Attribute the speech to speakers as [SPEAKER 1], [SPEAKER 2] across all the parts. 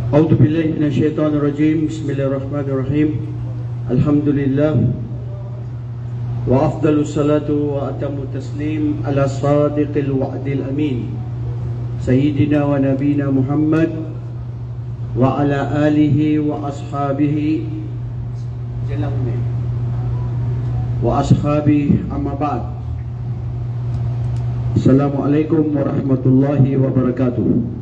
[SPEAKER 1] أعوذ بالله من الشيطان الرجيم. بسم الله الرحمن الرحيم. الحمد لله وأفضل الصلاة وأتم التسليم على الصادق الوعد الأمين سيدنا ونبينا محمد وعلى آله وأصحابه أما بعد. السلام عليكم ورحمة الله وبركاته.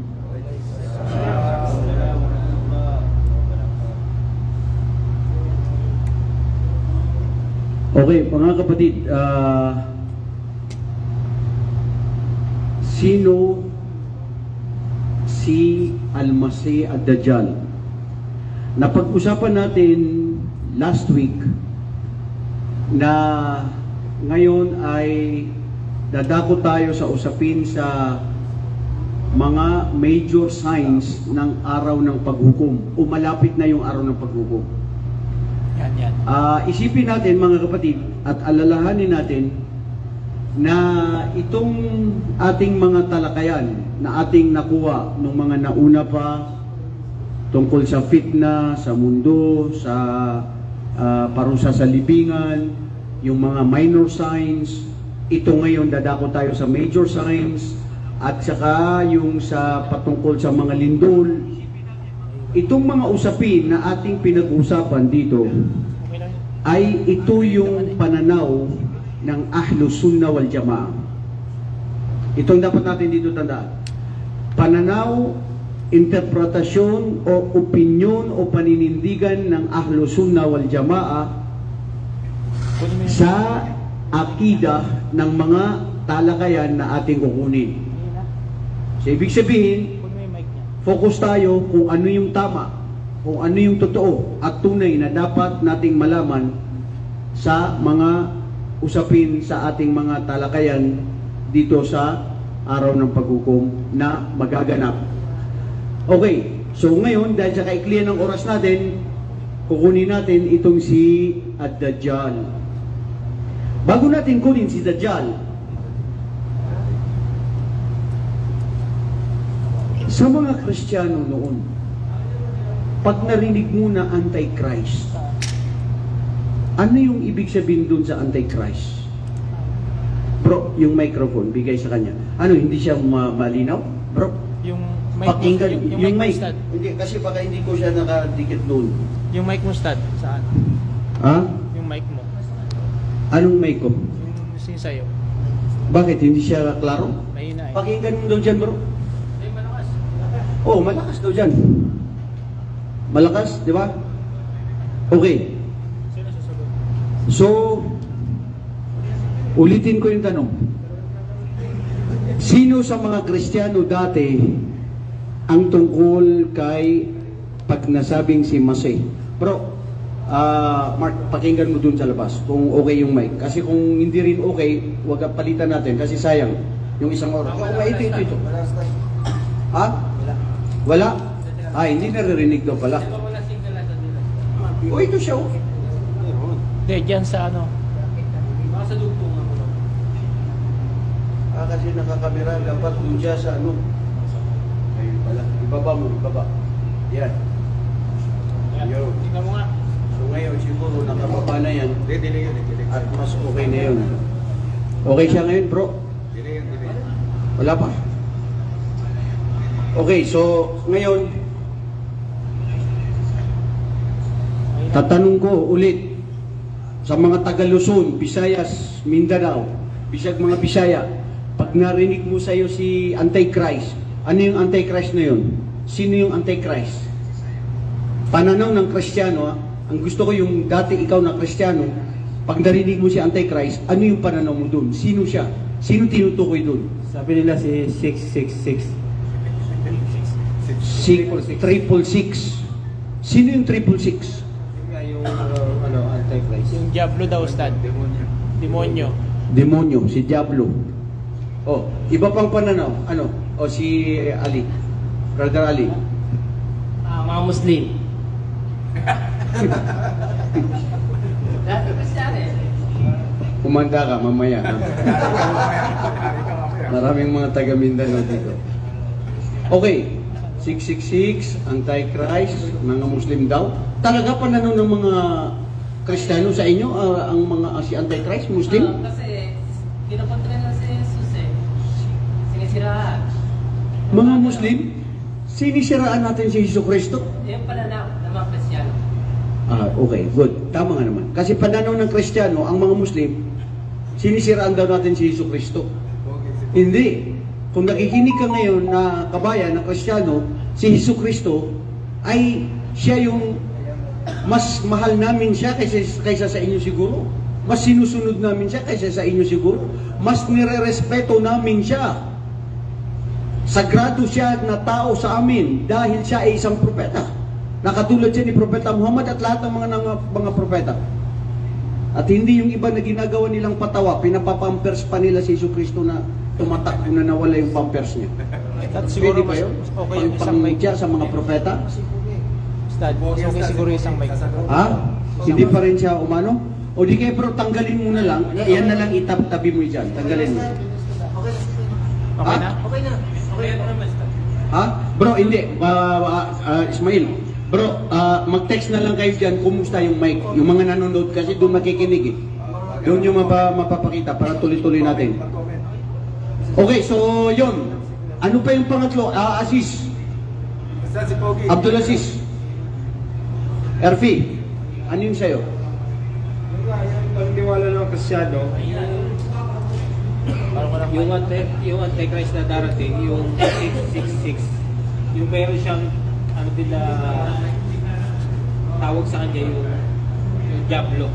[SPEAKER 1] Okay, mga kapatid, sino si Al-Masih Ad-Dajjal? Napag-usapan natin last week na ngayon ay dadako tayo sa usapin sa mga major signs ng araw ng paghukom o malapit na yung araw ng paghukom. Isipin natin mga kapatid at alalahanin natin na itong ating mga talakayan na ating nakuha ng mga nauna pa tungkol sa fitna, sa mundo, sa parusa sa libingan, yung mga minor signs, ito ngayon dadako tayo sa major signs at saka yung sa patungkol sa mga lindol. Itong mga usapin na ating pinag-usapan dito ay ito yung pananaw ng Ahlus Sunnah wal Jamaa. Itong dapat natin dito tandaan. Pananaw, interpretasyon o opinyon o paninindigan ng Ahlus Sunnah wal Jamaa sa akida ng mga talakayan na ating kukunin. So, ibig sabihin, focus tayo kung ano yung tama, kung ano yung totoo at tunay na dapat nating malaman sa mga usapin sa ating mga talakayan dito sa araw ng paghukom na magaganap. Okay, so ngayon dahil sa kaiklian ng oras natin, kukunin natin itong si Ad-Dajjal. Bago natin kunin si Dajjal, sa mga Kristiyano noon, pag narinig mo na Antichrist, ano yung ibig sabihin dun sa Antichrist? Bro, yung microphone, bigay sa kanya. Ano, hindi siya malinaw? Bro,
[SPEAKER 2] yung mic,
[SPEAKER 1] pakinggan, yung mic.
[SPEAKER 2] Hindi,
[SPEAKER 1] kasi baka hindi ko siya nakadikit doon.
[SPEAKER 2] Yung mic mo, Stad, saan?
[SPEAKER 1] Ha?
[SPEAKER 2] Yung mic mo.
[SPEAKER 1] Anong mic ko?
[SPEAKER 2] Yung sa'yo.
[SPEAKER 1] Bakit? Hindi siya klaro?
[SPEAKER 2] Mahina eh.
[SPEAKER 1] Pakinggan mo doon dyan, bro. Oh, malakas daw dyan. Malakas, di ba? Okay. So, ulitin ko yung tanong. Sino sa mga Kristiyano dati ang tungkol kay pag nasabing si Masih? Bro, Mark, pakinggan mo dun sa labas kung okay yung mic. Kasi kung hindi rin okay, huwag palitan natin kasi sayang yung isang oras. Ito. Ha? Wala? Hindi naririnig daw pala. Ito siya.
[SPEAKER 2] Hindi, dyan sa ano.
[SPEAKER 3] Baka sa dugtong ako.
[SPEAKER 1] Kasi nakakamera, dapat dun siya sa ano. Ayun pala. Ibaba mo, ibaba. Yan. Yo.
[SPEAKER 3] Tingnan mo nga.
[SPEAKER 1] So ngayon siguro nakababa na yan.
[SPEAKER 3] Delay yun.
[SPEAKER 1] At mas okay na yun. Okay siya ngayon, bro?
[SPEAKER 3] Delay.
[SPEAKER 1] Wala pa. Okay, so ngayon tatanong ko ulit sa mga taga Luzon, Visayas, Mindanao, bisag mga Bisaya, pag narinig mo sa'yo si Antichrist, ano yung Antichrist na yun? Sino yung Antichrist? Pananaw ng Kristiyano, ha? Ang gusto ko yung dati ikaw na Kristiyano, pag narinig mo si Antichrist, ano yung pananaw mo dun? Sino siya? Sino tinutukoy dun?
[SPEAKER 4] Sabi nila si 666.
[SPEAKER 1] 666. Sino yung 666?
[SPEAKER 4] Yung Antichrist.
[SPEAKER 2] Yung Diablo daw, Stad. Demonyo.
[SPEAKER 1] Demonyo, si Diablo. Oh, iba pang pananaw. Ano? O si Ali. Brother Ali.
[SPEAKER 3] Mga Muslim.
[SPEAKER 1] Kumanda ka mamaya. Maraming mga taga Mindanao dito. Okay. 666, Antichrist, mga Muslim daw. Talaga pananaw ng mga Kristiyano sa inyo, ang mga si Antichrist, Muslim?
[SPEAKER 3] Kasi kinakontra na si Jesus eh. Sinisiraan.
[SPEAKER 1] Mga Muslim, sinisiraan natin si Hesus Kristo?
[SPEAKER 3] Yung pananaw ng mga Kristyano.
[SPEAKER 1] Okay, good. Tama nga naman. Kasi pananaw ng Kristiyano, ang mga Muslim, sinisiraan daw natin si Hesus Kristo. Hindi. Kung nakikinig ka ngayon na kabayan, na Kristiyano, si Hesus Kristo ay siya yung mas mahal namin siya kaysa sa inyo siguro. Mas sinusunod namin siya kaysa sa inyo siguro. Mas nire-respeto namin siya. Sagrado siya na tao sa amin dahil siya ay isang propeta. Nakatulad siya ni Propeta Muhammad at lahat ng mga propeta. At hindi yung iba na ginagawa nilang patawa, pinapapampers pa nila si Hesus Kristo na tumatak na nawala yung pampers niya.
[SPEAKER 2] At
[SPEAKER 1] Pwede
[SPEAKER 2] siguro
[SPEAKER 1] ba
[SPEAKER 2] mas
[SPEAKER 1] yun?
[SPEAKER 2] okay yung isang mic.
[SPEAKER 1] Pangmedya sa mga propeta?
[SPEAKER 2] Ustad, mas okay siguro yung isang mic.
[SPEAKER 1] Ha? Hindi pa rin siya umano? O di kayo bro, tanggalin mo na lang. Yan na lang itap-tabi mo dyan. Tanggalin mo.
[SPEAKER 2] Okay na?
[SPEAKER 3] Okay na. Okay na naman, Ustad.
[SPEAKER 1] Ha? Bro, hindi. Ismail. Bro, mag-text na lang kayo dyan. Kumusta yung mic? Yung mga nanonood kasi doon makikinig eh. Doon yung mapapakita para tuloy-tuloy natin. Okay, so yun. Ano pa yung pangatlo? Aziz. Abdul Aziz. Erfi. Ano yung sa'yo?
[SPEAKER 4] Yung paniniwala ng Kristyano, yung Antichrist na darating, yung 666, yung meron siyang ano din na tawag sa kanya yung Diablo.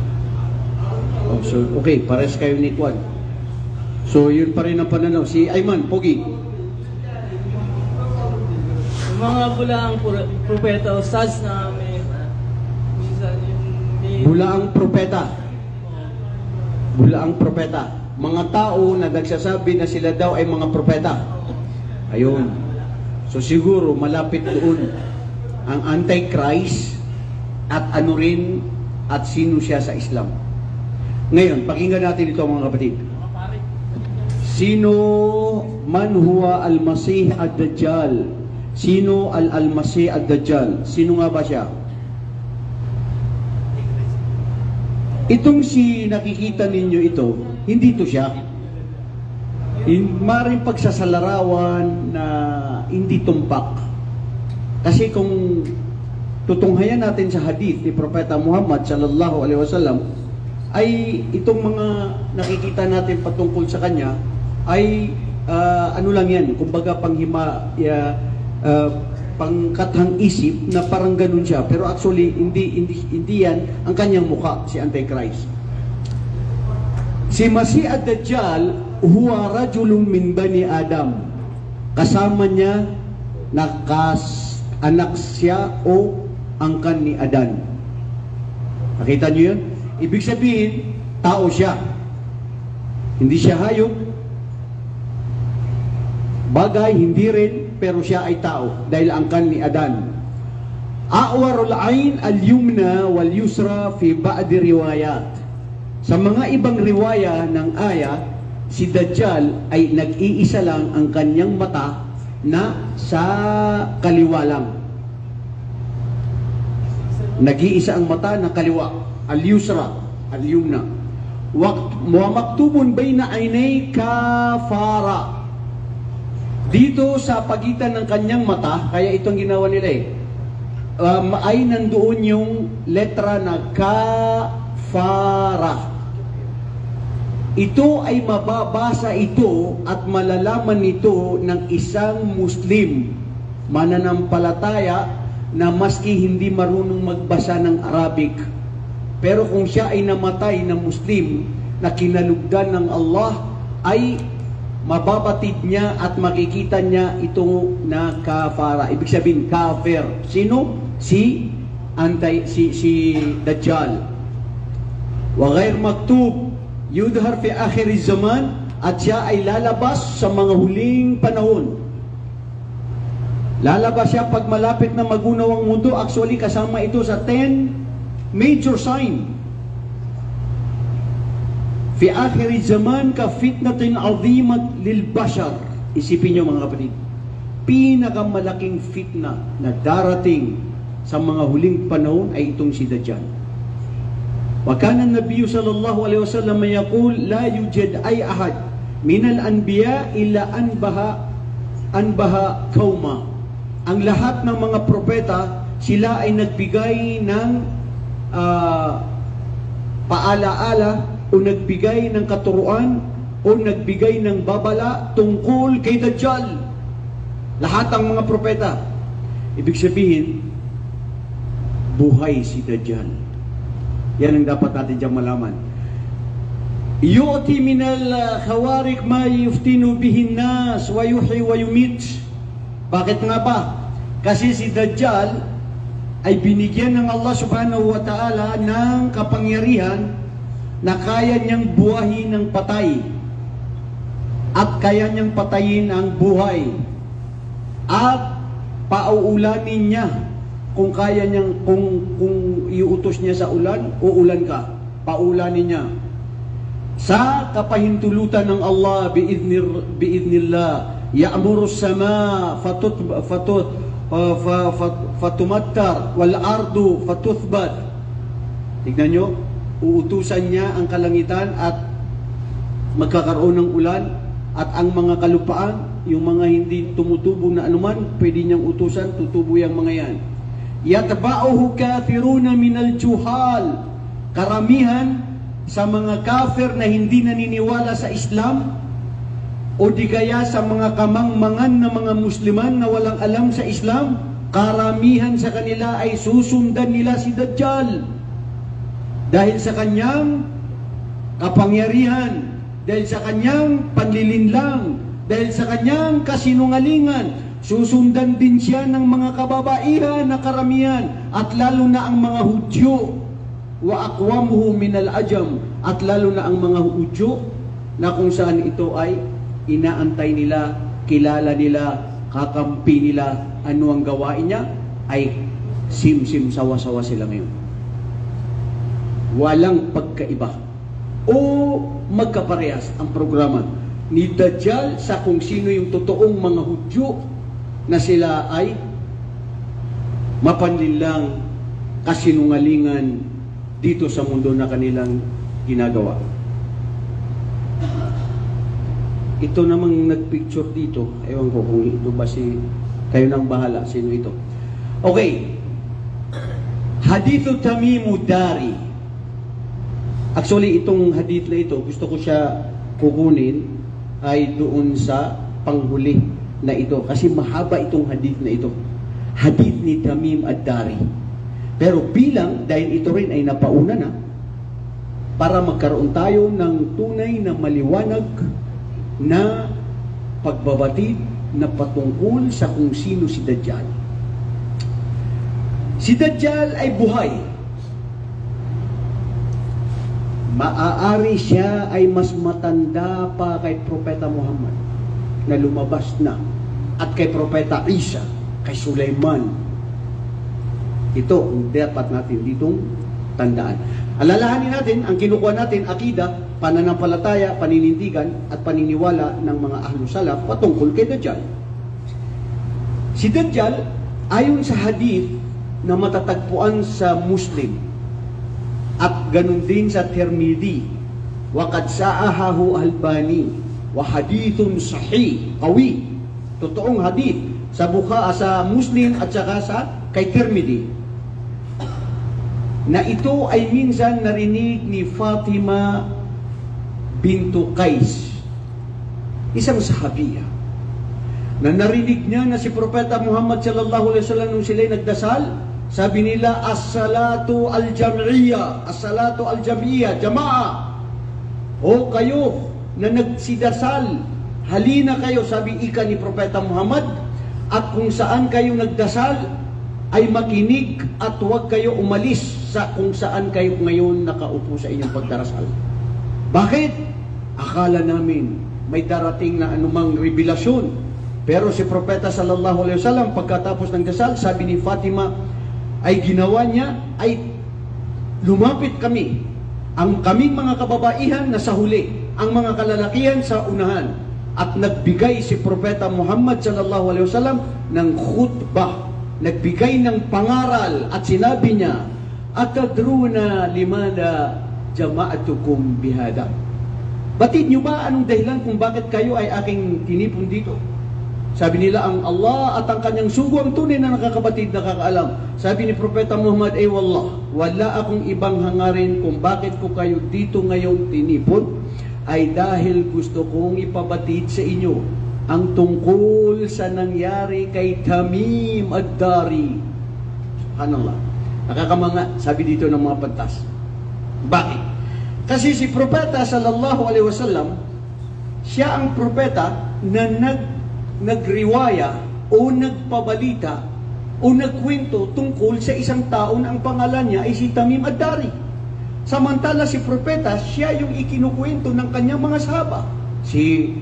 [SPEAKER 1] Oh, so, okay, pares kayo ni Kwan. So, yun pa rin ang pananaw. Si Ayman, Pogi.
[SPEAKER 3] Yung mga bulaang propeta o sads na may minsan yung may...
[SPEAKER 1] Bulaang propeta. Bulaang propeta. Mga tao na nagsasabi na sila daw ay mga propeta. Ayun. So siguro malapit doon ang Antichrist at ano rin at sino siya sa Islam. Ngayon, pakinggan natin ito mga kapatid. Sino man huwa al-Masih ad-Dajjal? Sino al-Masih ad-Dajjal? Sino nga ba siya? Itong si nakikita ninyo ito, hindi ito siya. Maring pagsasalarawan na hindi tumpak. Kasi kung tutunghayan natin sa hadith ni Propeta Muhammad sallallahu alaihi wasallam, ay itong mga nakikita natin patungkol sa kanya ay ano lang yan, kumbaga pangkathang isip na parang ganun siya, pero actually hindi yan ang kanyang mukha, si Antichrist. Si Masih ad-Dajjal huwa rajulun min bani Adam. Kasama niya anak siya o angkan ni Adan. Nakita niyo yun? Ibig sabihin, tao siya. Hindi siya hayop. Bagay, hindi rin, pero siya ay tao dahil angkan ni Adan. A'warul ain al-yumna wal yusra fi ba'di riwayat. Sa mga ibang riwaya ng aya, si Dajjal ay nag-iisa lang ang kanyang mata na sa kaliwa lang. Nag-iisa ang mata na kaliwa, al-yusra, al-yumna. Wa maktubun bayna aynay kafara. Dito sa pagitan ng kanyang mata, kaya itong ginawa nila ay nandoon yung letra na kafara. Ito ay mababasa ito at malalaman ito ng isang Muslim mananampalataya na maski hindi marunong magbasa ng Arabic. Pero kung siya ay namatay na Muslim na kinalugdan ng Allah, ay mababatid niya at makikita niya ito na kafara. Ibig sabihin, kafir. Sino? Si Dajjal. Wa ghair maktub yudhar fi akhir zaman, at siya ay lalabas sa mga huling panahon. Lalabas siya pag malapit na magunaw ang mundo. Actually, kasama ito sa 10 major sign. Fi akhir zaman ka fitnatin azimat lil bashar. Isipin niyo mga kapatid. pinakamalaking fitna na darating sa mga huling panahon ay itong si Dajjal. Wa kana an-nabiy sallallahu alaihi wasallam yaqul la yujad ay ahad min al-anbiya illa anbaha qauma. Ang lahat ng mga propeta, sila ay nagbigay ng paalaala o nagbigay ng katuruan o nagbigay ng babala tungkol kay Dajjal. Lahat ang mga propeta. Ibig sabihin, buhay si Dajjal. Yan ang dapat natin diyang malaman. Yu'ti minal khawarik ma yuftinu bihin nas wa yuhi wa yumit. Bakit nga ba? Kasi si Dajjal ay binigyan ng Allah subhanahu wa ta'ala ng kapangyarihan na kaya niyang buhayin ng patay at kaya niyang patayin ang buhay at pauulanin niya kung kaya niyang kung iuutos niya sa ulan, uulan ka, paulanin niya sa kapahintulutan ng Allah biidnillah ya'muru as-sama fatumattar wal ardu fatuthbat. Tignan nyo, uutusan niya ang kalangitan at magkakaroon ng ulan, at ang mga kalupaan, yung mga hindi tumutubo na anuman, pwede niyang utusan, tutubo yung mga yan. Yatba'uhu kafiruna minal juhal. Karamihan sa mga kafir na hindi naniniwala sa Islam o di kaya sa mga kamangmangan na mga Musliman na walang alam sa Islam, karamihan sa kanila ay susundan nila si Dajjal. Dahil sa kanyang kapangyarihan, dahil sa kanyang panlilinlang, dahil sa kanyang kasinungalingan, susundan din siya ng mga kababaihan na karamihan, at lalo na ang mga Hudyo, wa aqwamuhu minal ajam, at lalo na ang mga Hudyo na kung saan ito ay inaantay nila, kilala nila, kakampi nila. Ano ang gawain niya? Ay sim-sim, sawa-sawa sila ngayon. Walang pagkaiba o magkaparehas ang programa ni Dajjal sa kung sino yung totoong mga Hudyo na sila ay mapanlilang kasinungalingan dito sa mundo na kanilang ginagawa. Ito namang nagpicture dito, ewan ko kung ito ba si kayo nang bahala, sino ito. Okay, Hadithu Tamimu Dari. Actually, itong hadith na ito, gusto ko siya kukunin ay doon sa panghuli na ito. Kasi mahaba itong hadith na ito. Hadith ni Tamim ad-Dari. Pero bilang, dahil ito rin ay napauna na, para magkaroon tayo ng tunay na maliwanag na pagbabatid na patungkol sa kung sino si Dajjal. Si Dajjal ay buhay. Maaari siya ay mas matanda pa kay Propeta Muhammad na lumabas na, at kay Propeta Isa, kay Sulaiman. Ito ang dapat natin ditong tandaan. Alalahanin natin, ang kinukuha natin, akida, pananampalataya, paninindigan, at paniniwala ng mga Ahlus Salaf patungkol kay Dajjal. Si Dajjal, ayon sa hadith na matatagpuan sa Muslim, at ganun din sa Tirmidhi, wa qad sa'ahahu Albani, wa hadithun sahih, qawi, totoong hadith sa sa Muslim at saka sa kay Tirmidhi, na ito ay minsan narinig ni Fatima bintu Qais, isang sahabiya, na narinig niya na si Propeta Muhammad sallallahu alaihi wasallam nung sila'y nagdasal, sabi nila, as-salatu al-jam'iyya, as-salatu al-jam'iyya, jama'a. O kayo na nagsidasal, halina kayo, sabi ika ni Propeta Muhammad, at kung saan kayo nagdasal, ay makinig at huwag kayo umalis sa kung saan kayo ngayon nakaupo sa inyong pagdarasal. Bakit? Akala namin may darating na anumang revelasyon. Pero si Propeta sallallahu alaihi wasallam, pagkatapos ng dasal, sabi ni Fatima, ay ginawa niya, ay lumapit kami, ang kaming mga kababaihan na sa huli, ang mga kalalakihan sa unahan. at nagbigay si Propeta Muhammad sallallahu alaihi wasallam ng khutbah, nagbigay ng pangaral at sinabi niya, "Atadruna limada jama'atukum bihada?" Batid niyo ba anong dahilan kung bakit kayo ay aking tinipon dito? Sabi nila, ang Allah at ang kanyang sugo ang tunay na nakakabatid, nakakaalam. Sabi ni Propeta Muhammad, ay wallah, wala akong ibang hangarin kung bakit ko kayo dito ngayon tinipon, ay dahil gusto kong ipabatid sa inyo ang tungkol sa nangyari kay Tamim ad-Dari. Subhanallah. Nakakamanga, sabi dito ng mga pantas. Bakit? Kasi si Propeta sallallahu alaihi wasallam, siya ang propeta na nagriwaya o nagpabalita o nagkwento tungkol sa isang tao na ang pangalan niya ay si Tamim ad-Dari. Samantala si propeta, siya yung ikinukwento ng kanyang mga sahaba. Si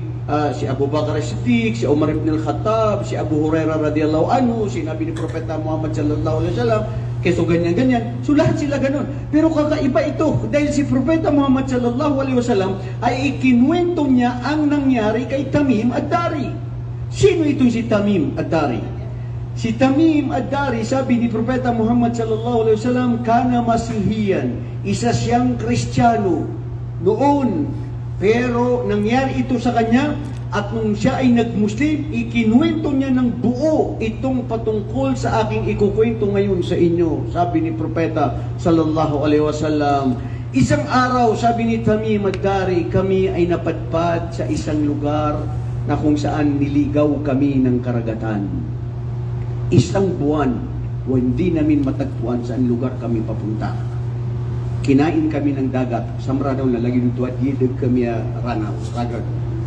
[SPEAKER 1] Abu Bakar as-Siddiq, si Umar ibn al-Khattab, si Abu Hurairah radhiyallahu anhu, sinabi ni Propeta Muhammad sallallahu alaihi wasallam, keso ganyan-ganyan. So lahat sila ganun. Pero kakaiba ito dahil si Propeta Muhammad sallallahu alaihi wasallam ay ikinuwento niya ang nangyari kay Tamim ad-Dari. Sino itong si Tamim ad-Dari? Si Tamim ad-Dari, sabi ni Propeta Muhammad sallallahu alaihi wasallam, kana masihiyan, isa siyang Kristiyano noon. Pero nangyari ito sa kanya at nung siya ay nag-Muslim, ikinuwento niya ng buo itong patungkol sa aking ikukwento ngayon sa inyo. Sabi ni Propeta sallallahu alaihi wasallam, isang araw, sabi ni Tamim ad-Dari, kami ay napadpad sa isang lugar na kung saan niligaw kami ng karagatan. Isang buwan, hindi namin matagpuan saan lugar kami papunta. Kinain kami ng dagat. Samra daw na lagi nito at yidag kami ranaw.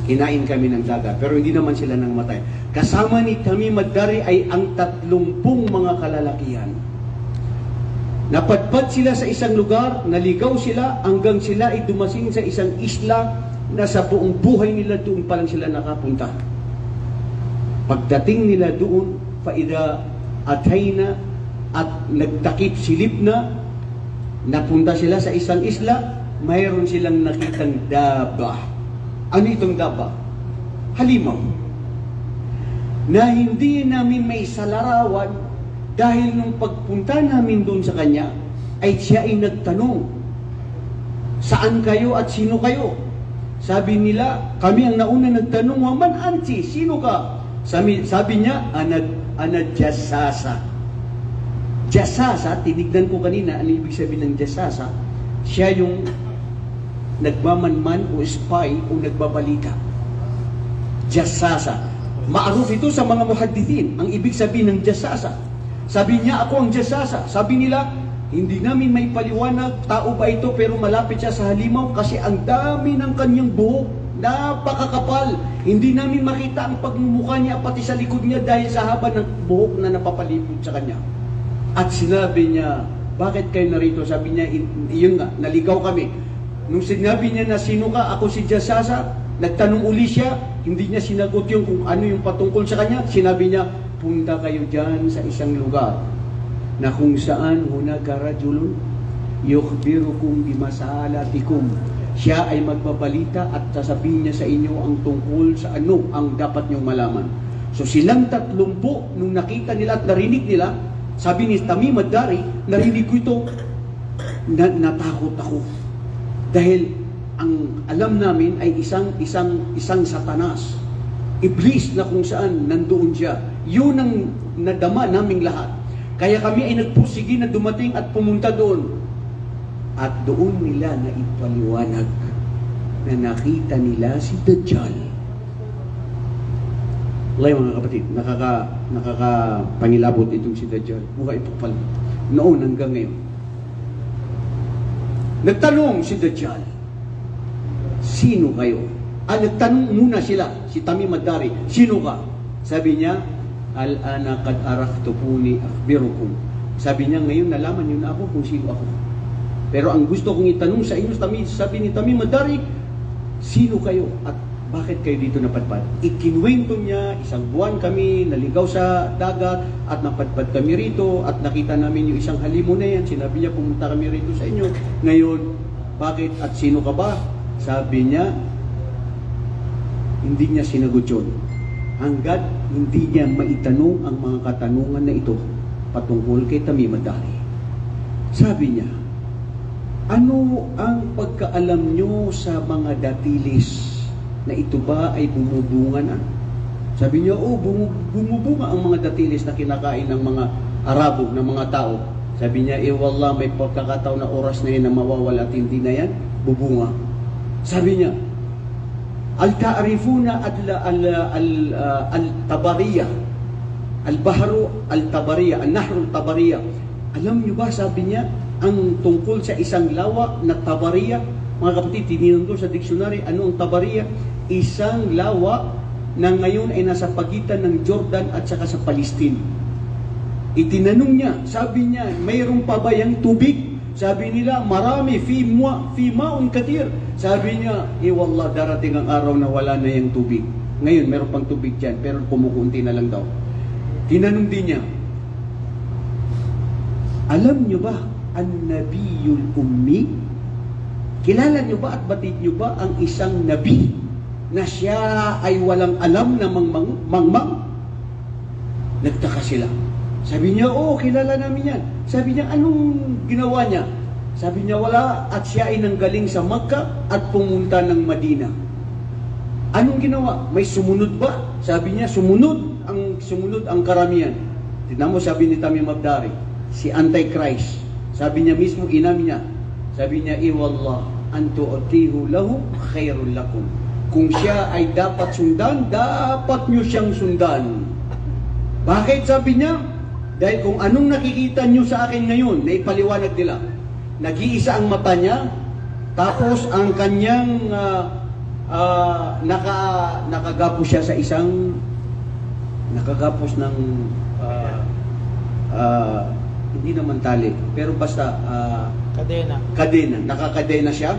[SPEAKER 1] Kinain kami ng dagat. Pero hindi naman sila nang matay. Kasama ni Tamim ad-Dari ay ang 30 mga kalalakihan. Napadpad sila sa isang lugar, naligaw sila hanggang sila ay dumasing sa isang isla na sa buong buhay nila doon pa lang sila nakapunta. Pagdating nila doon, faida atayna at nagtakip silip na, napunta sila sa isang isla, mayroon silang nakitang daba. Ano itong daba? Halimaw. Na hindi namin may salarawan dahil nung pagpunta namin doon sa kanya, ay siya ay nagtanong, saan kayo at sino kayo? Sabi nila, kami ang nauna nagtanong, waman anti, sino ka? Sabi niya, anad jasasa. Jasasa, tinignan ko kanina, ano ibig sabihin ng jasasa? Siya yung nagmamanman o spy o nagbabalita. Jasasa. Maaruf ito sa mga muhaddithin, ang ibig sabihin ng jasasa. Sabi niya, ako ang jasasa. Sabi nila, hindi namin may paliwanag, tao ba ito, pero malapit siya sa halimaw kasi ang dami ng kanyang buhok, napakakapal. Hindi namin makita ang pagmumukha niya pati sa likod niya dahil sa haba ng buhok na napapalipod sa kanya. At sinabi niya, bakit kayo narito? Sabi niya, yun nga, naligaw kami. Nung sinabi niya na sino ka, ako si Jasasa, nagtanong uli siya, hindi niya sinagot yung kung ano yung patungkol sa kanya. Sinabi niya, punta kayo dyan sa isang lugar na kung saan hunaka rajulun yukhbirukum bimasalatikum. Siya ay magbabalita at sasabihin niya sa inyo ang tungkol sa ano ang dapat niyong malaman. So silang 30 nung nakita nila at narinig nila, sabi ni Tamim ad-Dari, narinig ko ito, natakot ako. Dahil ang alam namin ay isang satanas, iblis na kung saan nandoon siya. Yun ang nadama naming lahat. Kaya kami ay nagpursige na dumating at pumunta doon. At doon nila na ipaliwanag na nakita nila si Dajjal. Wallahi mga kapatid, nakakapangilabot itong si Dajjal. Buhay ipapal. Noon hanggang ngayon. Nagtanong si Dajjal, sino kayo? Nagtanong muna sila, si Tamim ad-Dari, sino ka? Sabi niya, al-ana qad araftupuni akhbirukum. Sabi niya, ngayon nalaman niyo na ako kung sino ako. Pero ang gusto kong itanong sa inyo, sabi ni Tamim ad-Dari, sino kayo at bakit kayo dito napadpad? Ikinuwento niya, isang buwan kami naligaw sa dagat at napadpad kami rito at nakita namin yung isang halimo na yan. Sinabi niya, pumunta kami rito sa inyo. Ngayon, bakit at sino ka ba? Sabi niya, Hindi niya sinagot yun. Hanggat hindi niya maitanong ang mga katanungan na ito patungkol kay Tamim ad-Dari. Sabi niya, ano ang pagkaalam nyo sa mga datilis na ito ba ay bumubunga na? Sabi niya, bumubunga ang mga datilis na kinakain ng mga Arabo, ng mga tao. Sabi niya, wallah, may pagkakataon na oras na yan na mawawala at hindi na yan, bubunga. Sabi niya, al-ta'rifuna al-tabariya, al-bahru al-tabariya, al-nahru al-tabariya. Alam niyo ba, sabi niya, ang tungkol sa isang lawa na tabariya, mga kapatid, tinignan ko sa dictionary, ano ang tabariya? Isang lawa na ngayon ay nasa pagitan ng Jordan at saka sa Palestine. Itinanong niya, sabi niya, mayroon pa ba yung tubig? Sabi nila, marami, fi ma'un katir. Sabi niya, wallah, darating ang araw na wala na yung tubig. Ngayon, meron pang tubig dyan, pero kumukunti na lang daw. Tinanong din niya, alam niyo ba ang nabiyul ummi? Kilala niyo ba at batid niyo ba ang isang nabi na siya ay walang alam na mangmang? Nagtaka sila. Sabi niya, kilala namin yan. Sabi niya, anong ginawa niya? Sabi niya, wala, at siya ay nanggaling sa Makkah at pumunta ng Madina. Anong ginawa? May sumunod ba? Sabi niya, sumunod ang karamihan. Tignan mo, sabi ni Tamim ad-Dari, si Antichrist. Sabi niya mismo, inamin niya. Sabi niya, wallah, an tu'tihu lahu khairul lakum. Kung siya ay dapat sundan, dapat niyo siyang sundan. Bakit? Sabi niya, dahil kung anong nakikita nyo sa akin ngayon, na ipaliwanag nila, nag-iisa ang mata niya, tapos ang kanyang nakagapos siya sa isang, nakagapos ng, hindi naman tali, pero basta, kadena, nakakadena siya,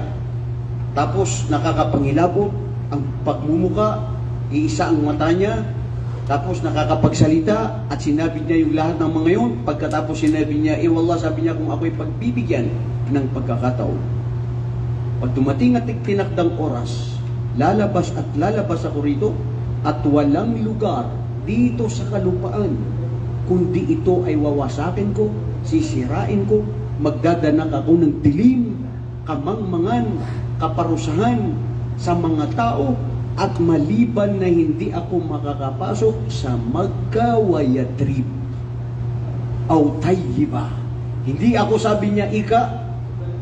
[SPEAKER 1] tapos nakakapangilabot, ang pagmumuka, iisa ang mata niya, tapos nakakapagsalita at sinabi niya yung lahat ng mga yun. Pagkatapos sinabi niya, wallah, sabi niya, kung ako'y pagbibigyan ng pagkakataon, pag dumating at tinakdang oras, lalabas ako rito at walang lugar dito sa kalupaan kundi ito ay wawasakin ko, sisirain ko, magdadanak ako ng dilim, kamangmangan, kaparusahan sa mga tao, at maliban na hindi ako makakapasok sa Makkah wa Yathrib aw Tayyiba. Hindi ako, sabi niya,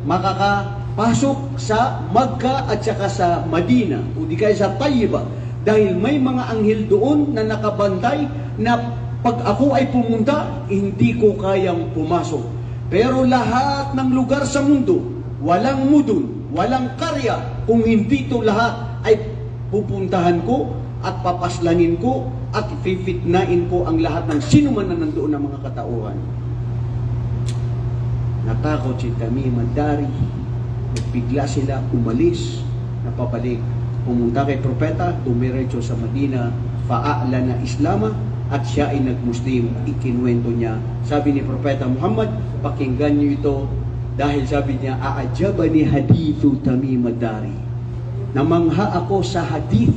[SPEAKER 1] makakapasok sa Makkah at saka sa Madina o di kaya sa Tayyiba, dahil may mga anghel doon na nakabantay na pag ako ay pumunta, hindi ko kayang pumasok. Pero lahat ng lugar sa mundo, walang mudun, walang karya, kung hindi ito lahat ay pupuntahan ko at papaslangin ko at fifitnain ko ang lahat ng sino man na nandoon ng mga katauhan. Natakot si Tamim ad-Dari. Nagbigla sila, umalis, napabalik. Pumunta kay propeta, dumiretso sa Madina, fa'a'la na Islama, at siya ay nag-Muslim. Ikinuwento niya. Sabi ni propeta Muhammad, pakinggan niyo ito, dahil sabi niya, a'ajabani hadithu Tamim ad-Dari. Namangha ako sa hadith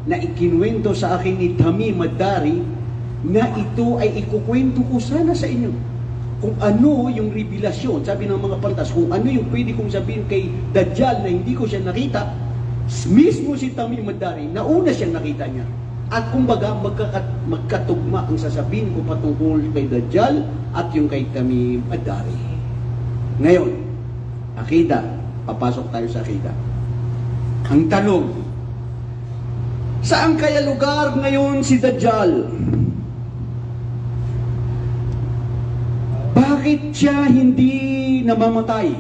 [SPEAKER 1] na ikinuwento sa akin ni Tamim ad-Dari, na ito ay ikukwento ko sana sa inyo. Kung ano yung revelasyon, sabi ng mga pantas, kung ano yung pwede kong sabihin kay Dajjal na hindi ko siya nakita, mismo si Tamim ad-Dari, nauna siyang nakita niya. At kumbaga, magkatugma ang sasabihin ko patungkol kay Dajjal at yung kay Tamim ad-Dari. Ngayon, akida, papasok tayo sa akida. Ang tanong, saan kaya lugar ngayon si Dajjal? Bakit siya hindi namamatay?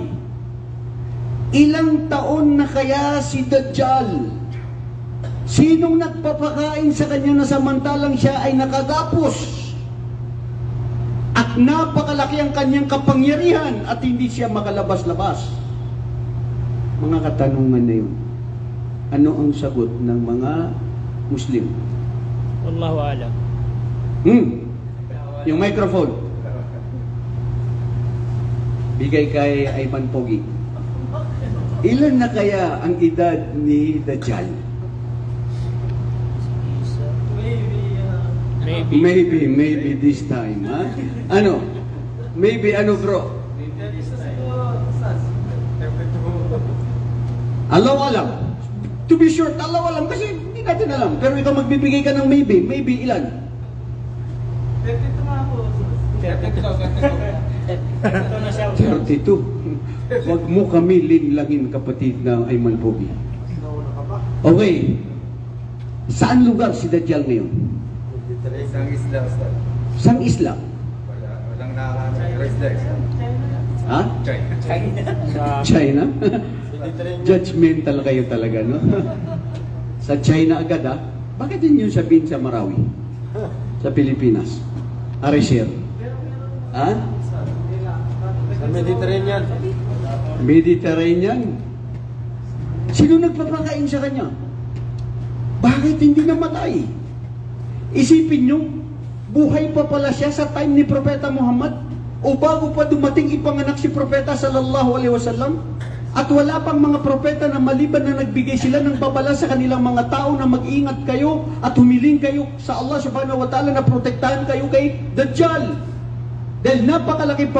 [SPEAKER 1] Ilang taon na kaya si Dajjal? Sinong nagpapakain sa kanya na samantalang siya ay nakagapos? At napakalaki ang kanyang kapangyarihan at hindi siya makalabas-labas. Mga katanungan na yun. Ano ang sagot ng mga Muslim?
[SPEAKER 2] Wallahu a'lam.
[SPEAKER 1] Yung microphone. Bigay kay Ayman Pogi. Ilan na kaya ang edad ni Dajjal? Maybe this time, ha? Ano? Maybe ano, bro? Allah alam. To be sure, Allah alam kasi hindi natin alam. Pero ikaw magbibigay ka ng maybe. Maybe ilan?
[SPEAKER 3] 32 nga po.
[SPEAKER 2] 32 na siya.
[SPEAKER 1] 32. Huwag mo kami linlangin, kapatid na Ayman Pogi. Okay. Saan lugar si Dajjal ngayon?
[SPEAKER 5] Isang isla, Ustad.
[SPEAKER 1] Saan isla?
[SPEAKER 5] Walang nakaka-reflex.
[SPEAKER 1] Ha?
[SPEAKER 5] China.
[SPEAKER 1] China? Judgmental kayo talaga, no? Sa China agad, ha? Bakit din yun sabihin sa Marawi? Sa Pilipinas? Arisir? Ha?
[SPEAKER 5] Sa Mediterranean.
[SPEAKER 1] Mediterranean? Sino nagpapakain sa kanya? Bakit hindi namatay? Isipin nyo, buhay pa pala siya sa time ni Propeta Muhammad o bago pa dumating ipanganak si Propeta sallallahu alaihi wasallam, at wala pang mga propeta na maliban na nagbigay sila ng babala sa kanilang mga tao na mag-ingat kayo at humiling kayo sa Allah subhanahu wa ta'ala na protektahan kayo kay Dajjal. Dahil napakalaking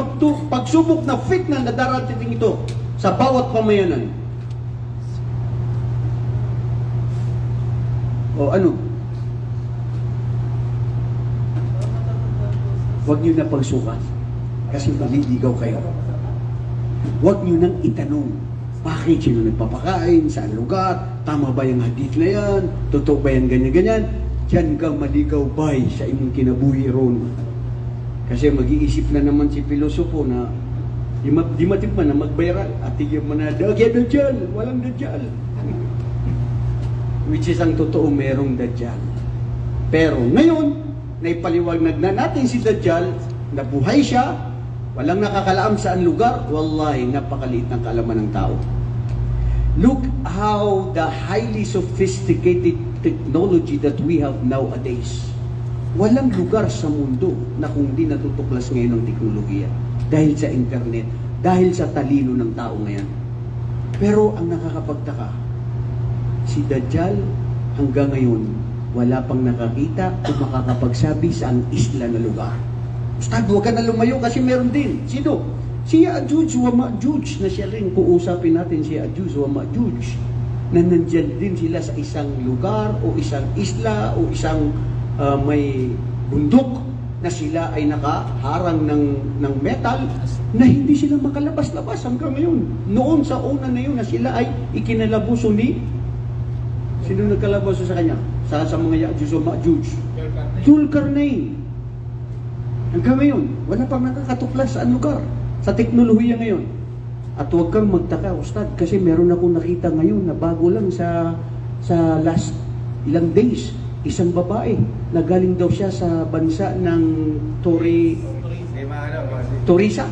[SPEAKER 1] pagsubok na fitna na darating ito sa bawat pamayanan. O ano? Huwag nyo na pagsukat kasi maliligaw kayo. Huwag nyo nang itanong, bakit sino nagpapakain, saan lugar, tama ba yung hadith na yan, totoo ba yan ganyan-ganyan, dyan kang maligaw bay sa imong kinabuhi ron. Kasi mag-iisip na naman si pilosopo na di matikman na magbayral at tigyan mo na, Dajjal, walang Dajjal. Which is ang totoo, merong Dajjal. Pero ngayon, naipaliwanag na natin si Dajjal, na buhay siya, walang nakakalaam saan lugar, wallahi, napakaliit ng kaalaman ng tao. Look how the highly sophisticated technology that we have nowadays. Walang lugar sa mundo na kung di natutuklas ngayon ng teknolohiya. Dahil sa internet, dahil sa talino ng tao ngayon. Pero ang nakakapagtaka, si Dajjal hanggang ngayon, wala pang nakakita o makakapagsabi sa ang isla na lugar. Ustad, huwag ka na lumayo kasi meron din. Sino? Si Ya'juj wa Ma'juj na siya rin. Kung usapin natin si Ya'juj wa Ma'juj na nandyan din sila sa isang lugar o isang isla o isang may bundok na sila ay nakaharang ng metal na hindi sila makalabas-labas hanggang ngayon. Noon sa una na yun na sila ay ikinalabuso ni sino nagkalabuso sa kanya? Sa mga Ya'juj wa Ma'juj? Zulkarnain. Hanggang ngayon, wala pang nakakatuklas sa lugar, sa teknolohiya ngayon. At huwag kang magtaka, Ustad, kasi meron akong nakita ngayon na bago lang sa last ilang days, isang babae, na galing daw siya sa bansa ng Torisa.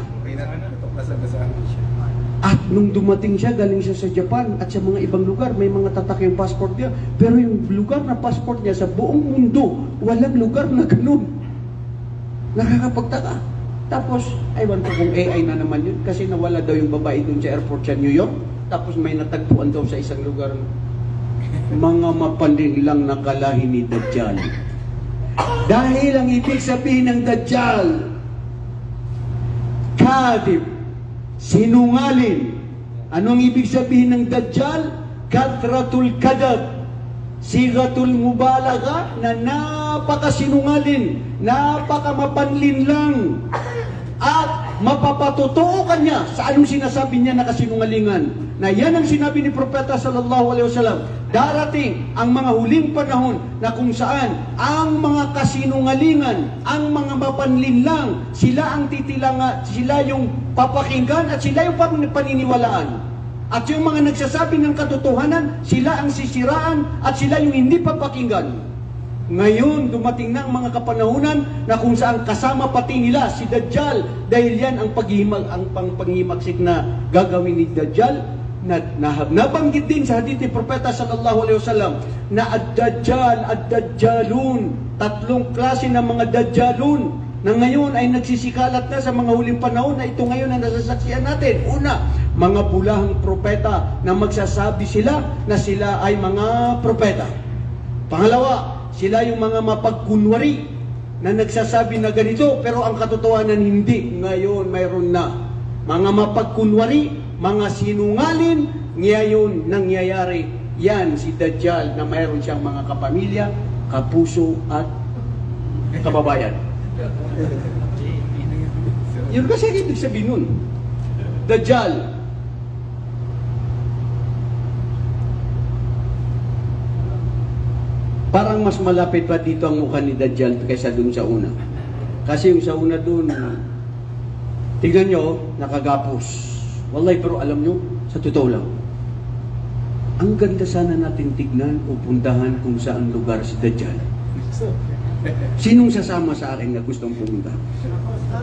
[SPEAKER 1] At nung dumating siya, galing siya sa Japan at sa mga ibang lugar, may mga tatak yung passport niya. Pero yung lugar na passport niya sa buong mundo, walang lugar na ganun. Nakakapagtaka. Tapos, aywan ko kung AI na naman yun kasi nawala daw yung babae dun sa airport sa New York. Tapos may natagpuan daw sa isang lugar. Mga mapanlinlang nakalahi ni Dajjal. Dahil ang ibig sabihin ng Dajjal, kadib, sinungalin. Anong ibig sabihin ng Dajjal? Kathratul kadab. Sigatul mubalaga na napakasinungalin, napakamapanlinlang, at mapapatotoo kanya sa anong sinasabi niya na kasinungalingan. Na yan ang sinabi ni Propeta sallallahu alaihi wasallam. Darating ang mga huling panahon na kung saan ang mga kasinungalingan, ang mga mapanlinlang, sila ang titilanga, sila yung papakinggan at sila yung paniniwalaan. At yung mga nagsasabi ng katotohanan, sila ang sisiraan at sila yung hindi papakinggan. Ngayon, dumating na ang mga kapanahunan na kung saan kasama pati nila si Dajjal dahil yan ang panghimagsik na gagawin ni Dajjal na nabanggit din sa hadith ni Propeta sallallahu alaihi wasallam na ad-Dajjal, ad-Dajjalun, tatlong klase ng mga Dajjalun na ngayon ay nagsisikalat na sa mga huling panahon na ito ngayon na nasasaksihan natin. Una, mga bulahang propeta na magsasabi sila na sila ay mga propeta. Pangalawa, sila yung mga mapagkunwari na nagsasabi na ganito, pero ang katotohanan hindi. Ngayon, mayroon na. Mga mapagkunwari, mga sinungalin, ngayon nangyayari. Yan si Dajjal na mayroon siyang mga kapamilya, kapuso at kababayan. Yun kasi ibig sabihin nun. Dajjal. Parang mas malapit pa dito ang mukha ni Dajjal kaysa dun sa una. Kasi yung sa una dun, tignan nyo, nakagapos. Wallahi, pero alam nyo, sa totoo lang, ang ganda sana natin tignan o puntahan kung saan lugar si Dajjal. Sinong sasama sa akin na gustong pumunta?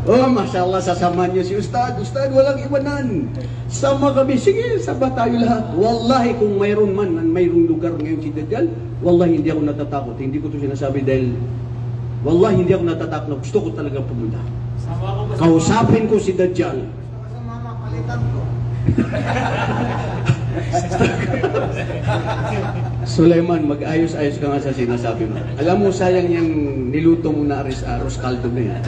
[SPEAKER 1] Oh, mashallah, sasama niyo si Ustad. Ustad, walang iwanan. Sama kami. Sige, sama tayo lahat. Wallahi, kung mayroon man, mayroong lugar ngayon si Dajjal, wallahi, hindi ako natatakot. Hindi ko ito sinasabi dahil, wallahi, hindi ako natatakot na gusto ko talaga pumunta. Kausapin ko si Dajjal.
[SPEAKER 5] Sa mama, palitan ko.
[SPEAKER 1] Sulaiman, mag-ayos-ayos ka nga sa sinasabi mo. Alam mo, sayang yung niluto mo na arroz caldo na yan.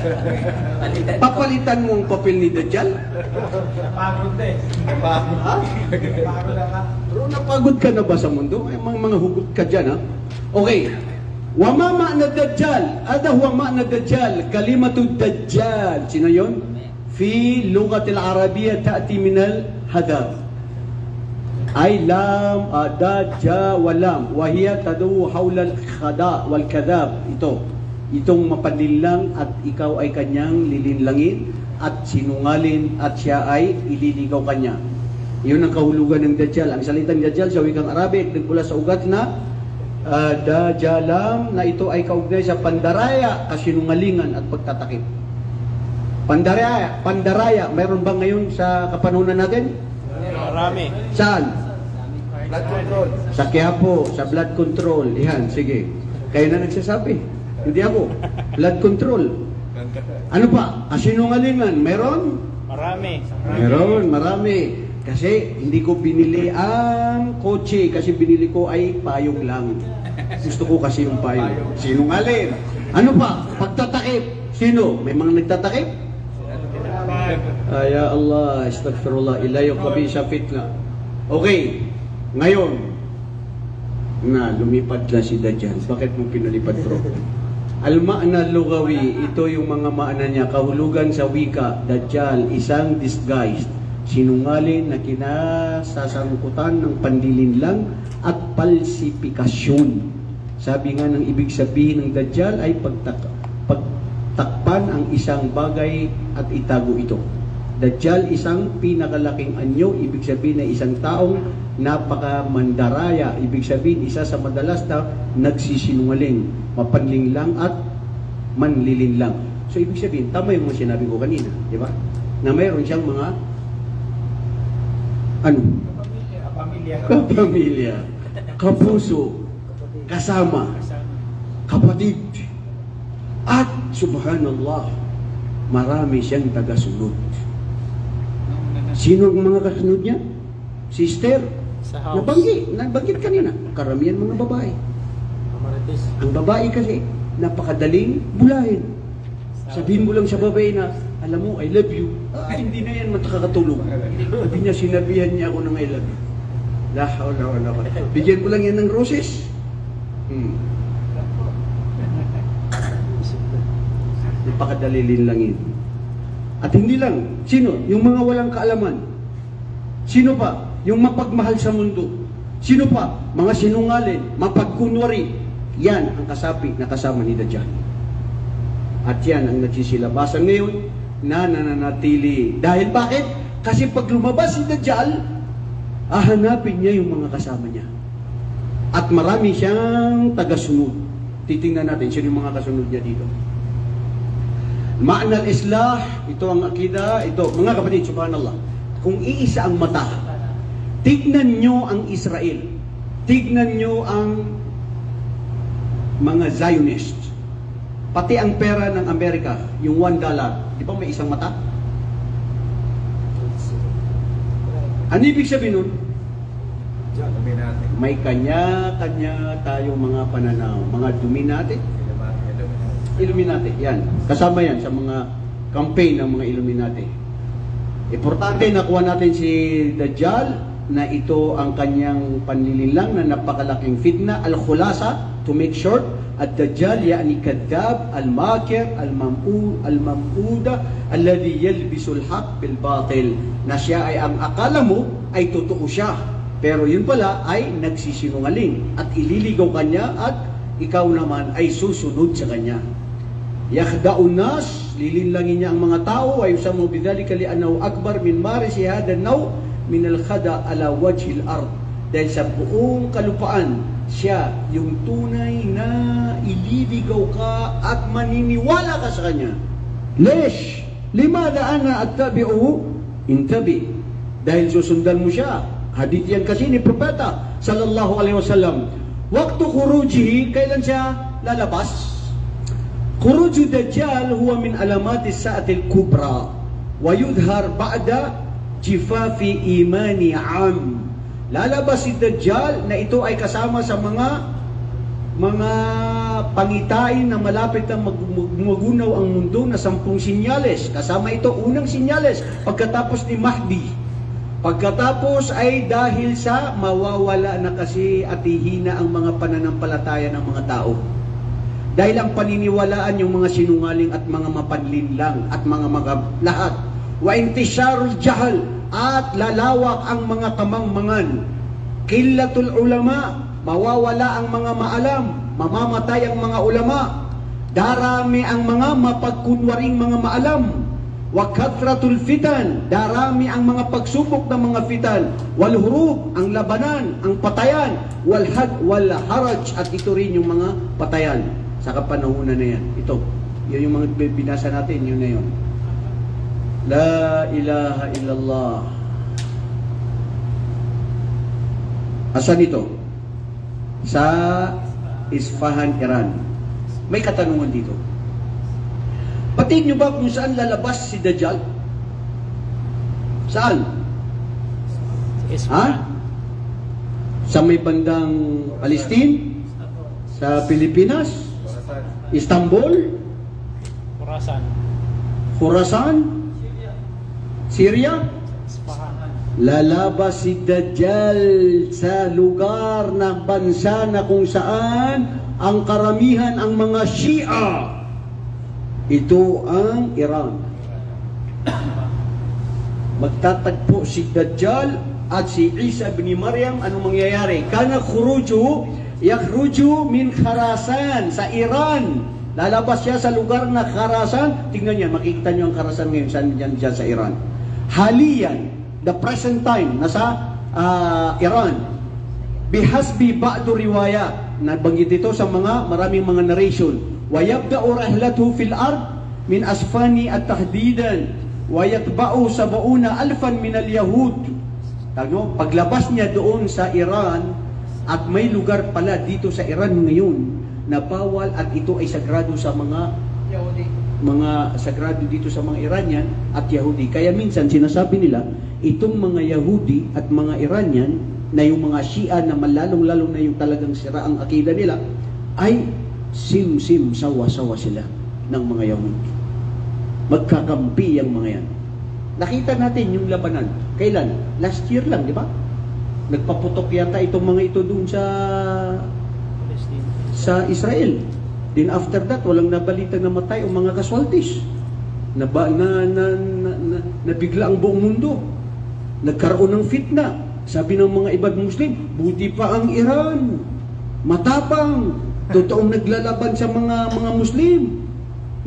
[SPEAKER 1] Papalitan mo ang papel ni Dajjal?
[SPEAKER 5] Napagod na eh. Napagod.
[SPEAKER 1] Ha?
[SPEAKER 5] Napagod na ka.
[SPEAKER 1] Pero napagod ka na ba sa mundo? Ay, mga hugot ka dyan, ha? Okay. Wa ma ma'na Dajjal. Ada huwa ma'na Dajjal. Kalimatu Dajjal. Sino yun? Fi lugat al-Arabiyya ta'ti minal hadar. Ay lam, da, ja, walam. Wahiya tadu hawla al-khada wal-kadhab. Itong mapanlinlang at ikaw ay kanyang lilinlangin at sinungalin at siya ay ililigaw kanya. Iyon ang kahulugan ng Dajjal. Ang salitang Dajjal sa wikang Arabic nagmula sa ugat na dajalam na ito ay kaugnay sa pandaraya, kasinungalingan at pagtatakip. Pandaraya, mayroon ba ngayon sa kapanunan natin?
[SPEAKER 2] Marami.
[SPEAKER 1] Saan?
[SPEAKER 5] Blood control.
[SPEAKER 1] Sa Quiapo, sa blood control. Yan, sige. Kayo na nagsasabi. Hindi ako. Blood control. Ano pa? Kasinungalingan. Meron?
[SPEAKER 2] Marami.
[SPEAKER 1] Meron, marami. Kasi hindi ko binili ang kotse. Kasi binili ko ay payong lang. Gusto ko kasi yung payong. Sinungaling. Ano pa? Pagtatakip. Sino? May mga nagtatakip? Ya Allah, astaghfirullah, ilayo kabi sa fitna. Okay, ngayon, na lumipad na si Dajjal. Bakit mo pinalipad, bro? Al-ma'na lugawi, ito yung mga maana niya, kahulugan sa wika, Dajjal, isang disguised, sinungaling na kinasasangkutan ng pandilinlang at palsifikasyon. Sabi nga ng ibig sabihin ng Dajjal ay pagtakpan ang isang bagay at itago ito. Dajjal, isang pinakalaking anyo, ibig sabihin na isang taong napakamandaraya, ibig sabihin isa sa madalas na nagsisinungaling, mapanlinglang at manlilinlang. So ibig sabihin, tama yung mga sinabi ko kanina, di ba? Na mayroon siyang mga kapamilya, kapuso, kasama, kapatid, at subhanallah, marami siyang tagasunod. Sino ang mga kasunod niya? Sister,
[SPEAKER 2] Sa house.
[SPEAKER 1] nabanggit kanina, karamihan mga babae.
[SPEAKER 5] Amaritis.
[SPEAKER 1] Ang babae kasi, napakadaling bulahin. Sabihin mo lang sa babae na, alam mo, I love you. Hindi na yan matakakatulog. Sabi niya, sinabihan niya ako ng I love you. La hawla wala quwwata. Bigyan ko lang yan ng roses. Napakadali linlangin. At hindi lang, sino? Yung mga walang kaalaman. Sino pa? Yung mapagmahal sa mundo. Sino pa? Mga sinungaling, mapagkunwari. Yan ang kasapi na kasama ni Dajjal. At yan ang nagsisilabasan ngayon na nananatili. Dahil bakit? Kasi pag lumabas si Dajjal, hahanapin niya yung mga kasama niya. At marami siyang tagasunod. Titingnan natin sino yung mga kasunod niya dito. Ma'na al-islah, ito ang akida, ito, mga kapatid, subhanallah, kung iisa ang mata, tignan nyo ang Israel, tignan nyo ang mga Zionist, pati ang pera ng Amerika, yung $1, di ba may isang mata? Ano ibig sabihin nun? May kanya-kanya tayong mga pananaw, mga dominante. Illuminati. Yan. Kasama yan sa mga campaign ng mga Illuminati. Importante nakuha natin si Dajjal na ito ang kanyang panlililang na napakalaking fitna. Al-khulasa, to make short, Ad-Dajjal yani kadhab, al-makir, al-mam'uda, alladhi yalbisul haq bil batil. Na siya ay ang akala mo ay totoo siya. Pero yun pala ay nagsisinungaling at ililigaw kanya at ikaw naman ay susunod sa kanya. Yakhda'un nas, lilinlangin niya ang mga tao, ay usamu bidhalika li'annahu akbar min marisi hada naw min al-khada ala wajhil ard. Dahil sa buong kalupaan, siya yung tunay na ililigaw ka at maniniwala ka sa kanya. Lesh, limada ana attabi'u intabi. Dahil susundan mo siya. Hadith yan kasi ni Propeta sallallahu alaihi wasallam. Waktu khurujihi, kailan siya lalabas? Khuruju Dajjal huwa min alamati sa'atil kubra wa yudhar ba'da jifafi imani am. Lalabas si Dajjal na ito ay kasama sa mga pangitain na malapit na magunaw ang mundo na 10 sinyales. Kasama ito unang sinyales pagkatapos ni Mahdi. Pagkatapos ay dahil sa mawawala na kasi at hihina ang mga pananampalataya ng mga tao. Dahil ang paniniwalaan yung mga sinungaling at mga mapanlinlang at mga lahat. Wa intisharul jahal at lalawak ang mga kamangmangan. Qillatul ulama, mawawala ang mga maalam, mamamatay ang mga ulama. Darami ang mga mapagkunwaring mga maalam. Wa kathratul fitan, darami ang mga pagsubok ng mga fitan. Wal hurub, ang labanan, ang patayan. Wal haraj, at ito rin yung mga patayan sa kapanahunan na yan. Ito, yun yung mga binasa natin, yun na yun. La ilaha illallah. Asan ito? Sa Isfahan, Iran. May katanungan dito. Patig nyo ba kung saan lalabas si Dajjal? Saan? Ha? Sa may bandang Palestine? Sa Pilipinas? Istanbul? Khurasan? Syria? Lalabas si Dajjal sa lugar ng bansa na kung saan ang karamihan ang mga Shia. Ito ang Iran. Magtatagpo si Dajjal at si Isa ibn Maryam. Anong mangyayari? Kana yakhruju min Khurasan sa Iran. Lalabas siya sa lugar na Khurasan. Tingnan niyo, makikita niyo ang Khurasan ngayon dyan sa Iran. Haliyan, the present time, nasa Iran. Bihasbi ba'du riwaya, nabanggit ito sa maraming mga narration. وَيَبْدَأُ رَحْلَتُهُ فِي الْأَرْضِ مِنْ أَسْفَانِ التَّحْدِيدًا وَيَتْبَعُ 70,000 مِنَ الْيَهُودِ. Paglabas niya doon sa Iran, at may lugar pala dito sa Iran ngayon na bawal at ito ay sagrado sa mga Yahudi. Sagrado dito sa mga Iranian at Yahudi. Kaya minsan sinasabi nila, itong mga Yahudi at mga Iranian na yung mga Shia na malalong-lalong na yung talagang sira ang akida nila, ay sim-sim, sawa-sawa sila ng mga Yahudi. Magkakampi ang mga yan. Nakita natin yung labanan. Kailan? Last year lang, di ba? Nagpaputok yata itong mga ito doon sa Israel. Then after that, walang nabalita na matay o mga casualties. Nabigla ang buong mundo. Nagkaroon ng fitna. Sabi ng mga ibang Muslim, buti pa ang Iran. Matapang. Totoong naglalaban sa mga Muslim.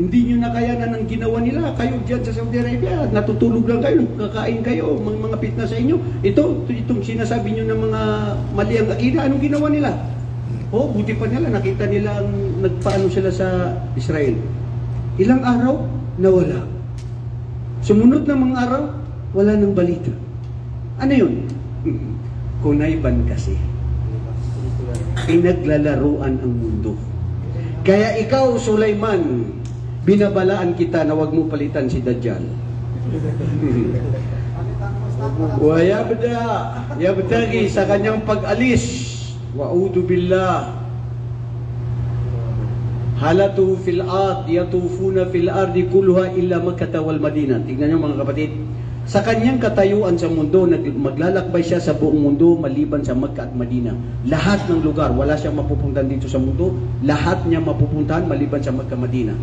[SPEAKER 1] Hindi nyo nakayanan ang ginawa nila. Kayo dyan sa Saudi Arabia, natutulog lang kayo, kakain kayo, mga fitna sa inyo. Itong sinasabi nyo ng mga mali ang akida, anong ginawa nila? Buti pa nila, nakita nila nagpaano sila sa Israel. Ilang araw, nawala. Sumunod na mga araw, wala nang balita. Ano yun? Kunayban kasi. Pinaglalaruan ang mundo. Kaya ikaw, Sulaiman, binabalaan kita na wag mo palitan si Dajjal. Yabtagi sa kanyang pag-alis. Wa'udu billah. halatu fil ard yatufuna fil ardi kulluha illa Makkah wal Madinah. Tingnan niyo mga kapatid. Sa kanyang katayuan sa mundo, maglalakbay siya sa buong mundo maliban sa Makkah at Madinah. Lahat ng lugar, wala siyang mapupuntahan dito sa mundo. Lahat niya mapupuntahan maliban sa Makkah, Madinah.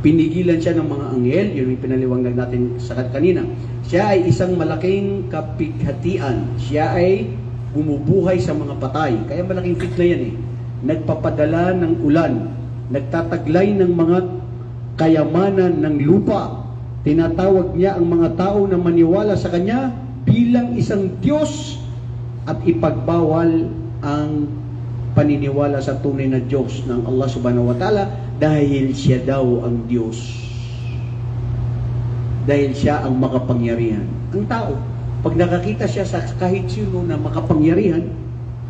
[SPEAKER 1] Pinigilan siya ng mga anghel, yun yung pinaliwanag natin sa kanina. Siya ay isang malaking kapighatian. Siya ay bumubuhay sa mga patay. Kaya malaking fitna yan eh. Nagpapadala ng ulan. Nagtataglay ng mga kayamanan ng lupa. Tinatawag niya ang mga tao na maniwala sa Kanya bilang isang Diyos at ipagbawal ang paniniwala sa tunay na Diyos ng Allah subhanahu wa ta'ala dahil siya daw ang Diyos. Dahil siya ang makapangyarihan. Ang tao, pag nakakita siya sa kahit sino na makapangyarihan,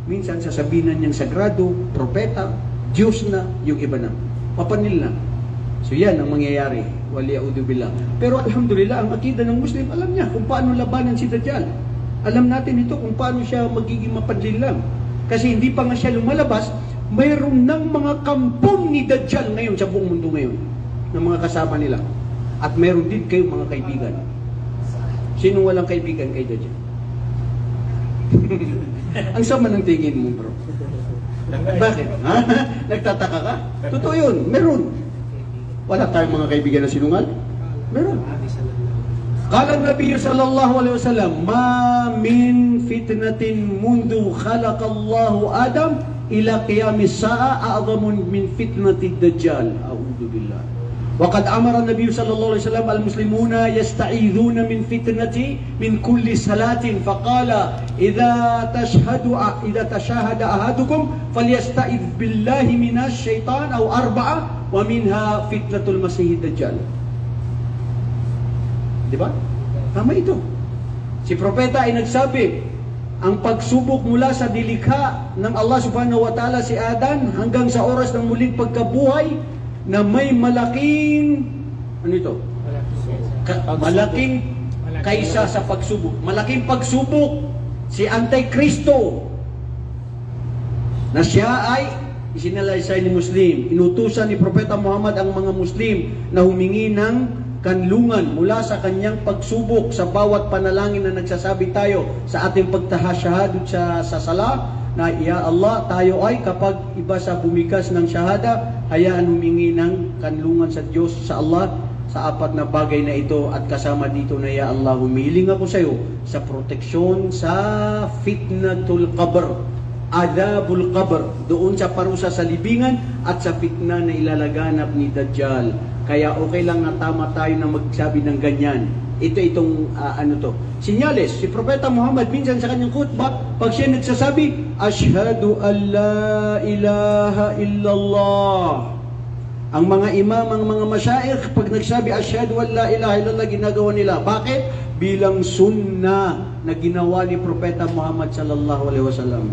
[SPEAKER 1] minsan sasabihin niyang sagrado, propeta, Diyos na, yung iba na. Papanil na. So yan ang mangyayari. Waliyaudu billah. Pero alhamdulillah, ang akida ng Muslim, alam niya kung paano labanan si Dajjal. Alam natin ito kung paano siya magiging mapadlin lang. Kasi hindi pa nga siya lumalabas, mayroon ng mga kampong ni Dajjal ngayon sa buong mundo ngayon. Ng mga kasama nila. At mayroon din kayong mga kaibigan. Sino walang kaibigan kay Dajjal? Ang sama ng tingin mo, bro. Bakit? Ha? Nagtataka ka? Totoo yun, meron. Wala tayong mga kaibigan na sinungal? Meron. Qala an-nabiy sallallahu alaihi wasallam, "Ma min fitnatin mundu khalaqallahu Adam ila qiyamis sa'a a'zamun min fitnatid dajjal." A'udzu billah. Wa qad amara an-nabiy sallallahu alaihi wasallam al-muslimuna yasta'idhuna min fitnati min kulli salatin faqala idza tashahada ahadukum falyasta'idh billahi minash shaitan aw arba'a wa minha fitnatul masihid dajjal. Di ba? Tama ito. Si propeta ay nagsabi, ang pagsubok mula sa dilikha ng Allah subhanahu wa ta'ala si Adan hanggang sa oras ng muling pagkabuhay na may malaking ano ito? Malaking kaysa sa pagsubok. Malaking pagsubok si Antikristo na siya ay isinalaysay ni Muslim. Inutusan ni Propeta Muhammad ang mga Muslim na humingi ng kanlungan mula sa kanyang pagsubok sa bawat panalangin na nagsasabi tayo sa ating pagtahashahadud sa sala na ya Allah, tayo ay kapag iba sa bumikas ng shahada, hayaan humingi ng kanlungan sa Diyos, sa Allah, sa apat na bagay na ito at kasama dito na ya Allah, humihiling ako sa iyo sa proteksyon sa fitnatul qabr, adabul qabr, doon sa parusa sa libingan at sa fitna na ilalaganap ni Dajjal. Kaya okay lang na tama tayo na magsabi ng ganyan. Itong sinyales. Si Propeta Muhammad minsan sa kanyang khutbah, pag siya nagsasabi, Ashhadu an la ilaha illallah. Ang mga imam, ang mga masyaikh, pag nagsabi, Ashhadu an la ilaha illallah, ginagawa nila. Bakit? Bilang sunnah na ginawa ni Propeta Muhammad sallallahu alaihi wasallam.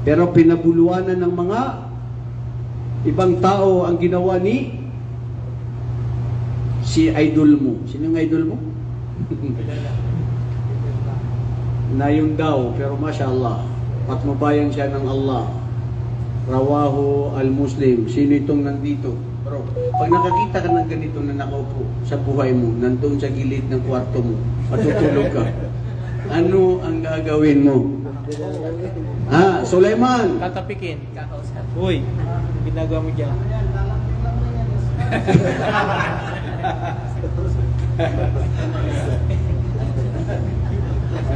[SPEAKER 1] Pero pinabuluanan ng mga ibang tao ang ginawa ni si idol mo. Sino yung idol mo? Na yun daw, pero mashallah, patnubayan siya ng Allah. Rawahu al-Muslim. Sino itong nandito? Bro, pag nakakita ka ng ganito na nakaupo sa buhay mo, nandun sa gilid ng kwarto mo, matutulog ka, ano ang gagawin mo? Sulaiman!
[SPEAKER 2] Tatapikin. Uy, ginagawa mo dyan.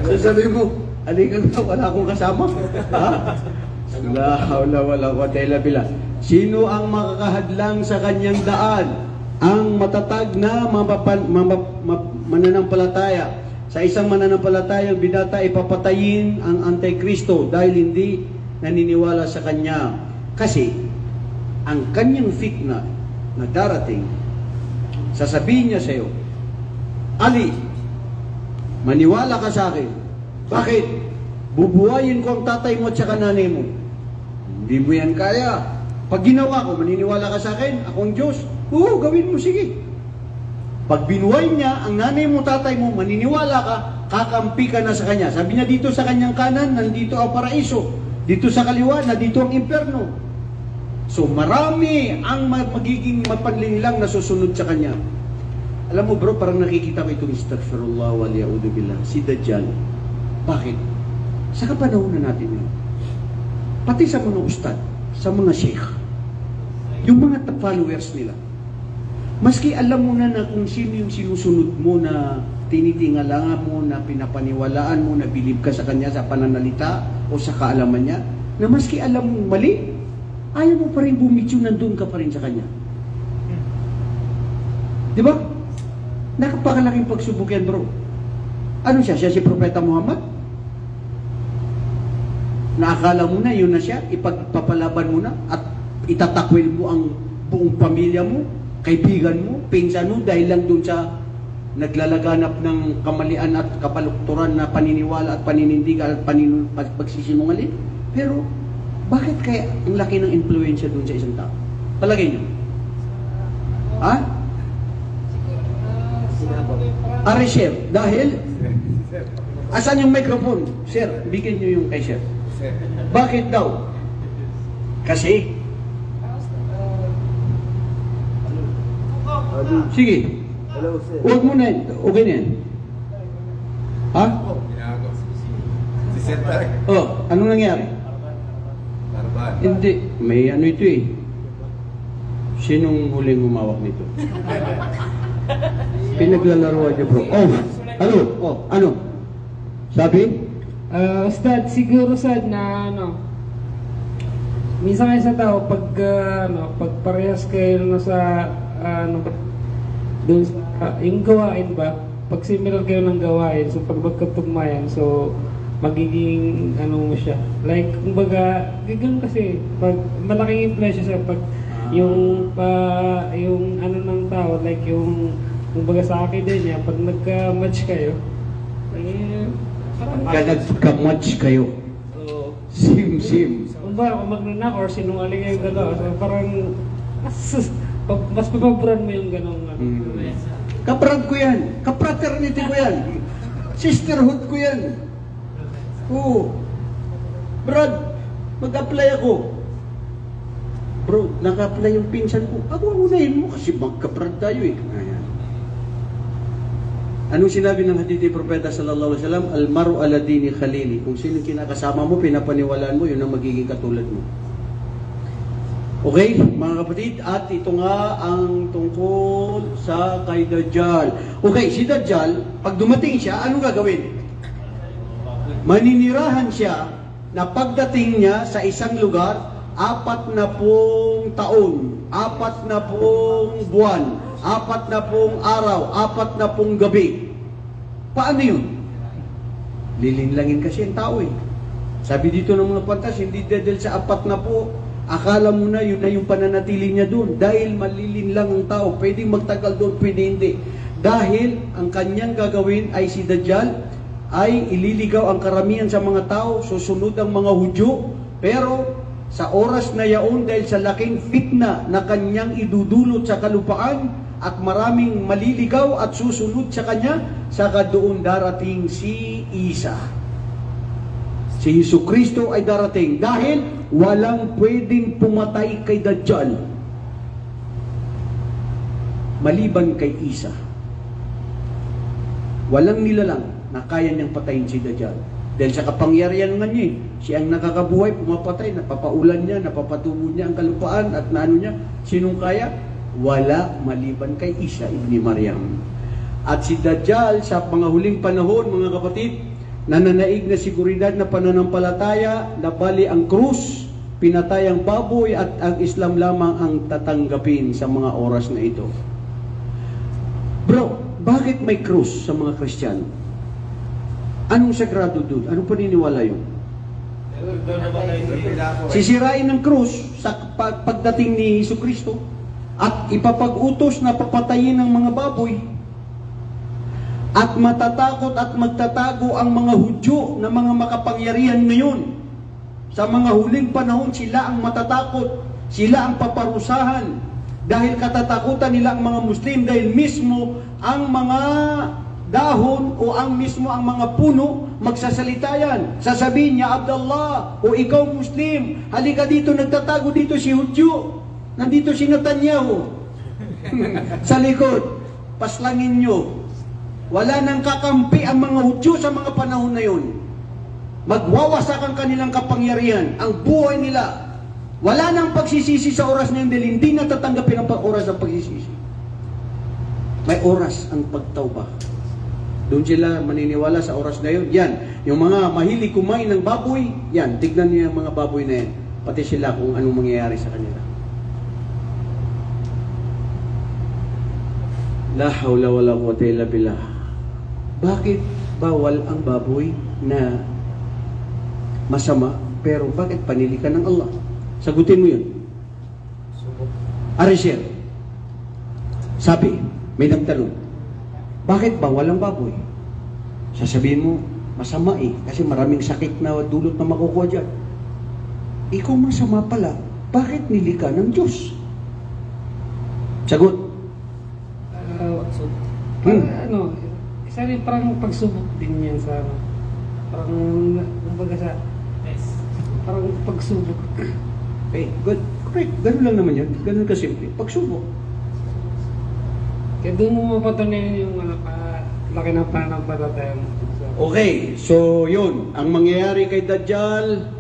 [SPEAKER 1] Sasabi mo, alikan ka, wala akong kasama. Ha? La hawla wala quwwata illa billah. Sino ang makakahadlang sa kanyang daan? Ang matatag na mananampalataya. Sa isang mananampalatayang binata, ipapatayin ang Antikristo dahil hindi naniniwala sa kanya. Kasi, ang kanyang fitna na darating, sasabihin niya sa iyo, Ali, maniwala ka sa akin. Bakit? Bubuhayin ko ang tatay mo at saka nanay mo. Hindi mo yan kaya. Pag ginawa ko, maniniwala ka sa akin, akong Diyos, oo, gawin mo, sige. Pag binuhay niya, ang nanay mo, tatay mo, maniniwala ka, kakampi ka na sa kanya. Sabi niya, dito sa kanyang kanan, nandito ang paraiso. Dito sa kaliwa, nandito ang impyerno. So marami ang magiging mapanlinlang na susunod sa kanya. Alam mo bro, parang nakikita ko itong astaghfirullah wal ya'udhu billah, si Dajjal. Bakit? Sa kapanahon na natin yun, pati sa mga ustad, sa mga sheikh, yung mga followers nila, maski alam mo na kung sino yung sinusunod mo na tinitingalangan mo, na pinapaniwalaan mo, na bilib ka sa kanya sa pananalita o sa kaalaman niya, na maski alam mo mali, ayaw mo pa rin bumitsyo, nandun ka pa rin sa kanya. Di ba? Nakapakalaking pagsubok yan bro. Ano siya? Siya si Propeta Muhammad? Naakala mo na, yun na siya, ipagpapalaban mo na, at itatakwil mo ang buong pamilya mo, kaibigan mo, pinsan mo, dahil lang dun sa naglalaganap ng kamalian at kapalukturan na paniniwala at paninindigan at pagsisinungaling. Pero, bakit kaya ang laki ng impluensya dun sa isang tao? Palagay niyo? Ha? Sir, dahil asan yung microphone? Sir, bigyan niyo yung kay sir. Bakit daw? Kasi sige. Huwag mo na. Okay na yan. Ha?
[SPEAKER 5] Si Sir Tarek.
[SPEAKER 1] Oh, anong nangyari?
[SPEAKER 5] Tarban.
[SPEAKER 1] Hindi. May ano ito eh. Sinong huling humawak nito? Pinaglalaroan niyo bro. Oh, ano? Oh, ano? Sabi?
[SPEAKER 3] Ustad, siguro sad na minsan kayo sa tao pag pag parehas kayo na sa doon sa yung gawain ba, pag similar kayo ng gawain, so pag magkatugmayan, so magiging mo siya, like kumbaga ganoon kasi pag malaking influence sa pag yung ng tao, like yung kumbaga sa akin din niya, pag nagka-match kayo,
[SPEAKER 1] Nagka-match kayo. Sim.
[SPEAKER 3] Kung magnanak or sinungaling kayo gano'n, so parang mas papaburan mo yung gano'ng
[SPEAKER 1] Kabrad ko yan. Kapraternity ko yan. Sisterhood ko yan. Oo. Brad, mag-apply ako. Bro, naka-apply yung pinsan ko. Ako ang unahin mo kasi magkabrad tayo eh. Ayan. Anong sinabi ng hadith ni Propeta sallallahu alaihi wasallam? Al-maru ala dini khalili. Kung sino kinakasama mo, pinapaniwalaan mo, yun ang magiging katulad mo. Okay, mga kapatid, at ito nga ang tungkol sa kay Dajjal. Okay, si Dajjal, pag dumating siya, anong gagawin? Maninirahan siya na pagdating niya sa isang lugar, 40 taon, 40 buwan, 40 araw, 40 gabi. Paano yun? Lilinlangin kasi ang tao eh. Sabi dito ng mga pantas, hindi dahil sa 40, akala mo na yun na yung pananatili niya doon. Dahil malilinlang ang tao, pwedeng magtagal doon, pwede hindi. Dahil ang kanyang gagawin ay si Dajjal, ay ililigaw ang karamihan sa mga tao, susunod ang mga Hudyo, pero sa oras na yaon, dahil sa laking fitna na kanyang idudulot sa kalupaan, at maraming maliligaw at susunod sa kanya, saka doon darating si Isa. Si Jesucristo ay darating dahil walang pwedeng pumatay kay Dajjal maliban kay Isa. Walang nilalang na kaya niyang patayin si Dajjal. Dahil sa kapangyarihan nga niya, siya ang nakakabuhay, pumapatay, napapaulan niya, napapatubo niya ang kalupaan, at naano niya, sinong kaya? Wala maliban kay Isa ibni Maryam. At si Dajjal sa mga huling panahon, mga kapatid, nananaig na siguridad na pananampalataya na bali ang krus, pinatay ang baboy, at ang Islam lamang ang tatanggapin sa mga oras na ito. Bro, bakit may krus sa mga Kristiyano? Anong sagrado doon? Anong paniniwala yun? Sisirain ng krus sa pagdating ni Jesucristo at ipapag-utos na papatayin ng mga baboy. At matatakot at magtatago ang mga Hudyo na mga makapangyarihan ngayon. Sa mga huling panahon, sila ang matatakot, sila ang paparusahan, dahil katatakutan nila ang mga Muslim, dahil mismo ang mga dahon o ang mismo ang mga puno, magsasalita yan. Sasabihin niya, Abdullah, o ikaw Muslim, halika dito, nagtatago dito si Hudyo. Nandito si Netanyahu. Sa likod, paslangin nyo. Wala nang kakampi ang mga Hudyo sa mga panahon na yun. Magwawasak ang kanilang kapangyarihan, ang buhay nila. Wala nang pagsisisi sa oras na yun dahil hindi natatanggapin ang oras ng pagsisisi. May oras ang pagtauba. Doon sila maniniwala sa oras na yun. Yan, yung mga mahilig kumain ng baboy, yan, tignan niyo yung mga baboy na yan. Pati sila kung anong mangyayari sa kanila. La hawla wala quwwata illa billah. Bakit bawal ang baboy na masama, pero bakit panilikan ng Allah? Sagutin mo yun. Arisher, sabi, may nagtanong, bakit bawal ang baboy? Sasabihin mo, masama kasi maraming sakit na dulot na makukuha dyan. Ikaw masama pala, bakit nilika ng Diyos? Sagot.
[SPEAKER 3] Isa rin parang pagsubok din yan sa parang, kumbaga sa, parang pagsubok.
[SPEAKER 1] Okay, good. Correct. Ganun lang naman yun. Ganun kasimple. Pagsubok.
[SPEAKER 3] Kaya doon mo mapatunayan yung laki ng pananampalataya mo.
[SPEAKER 1] Okay, so yun. Ang mangyayari kay Dajjal,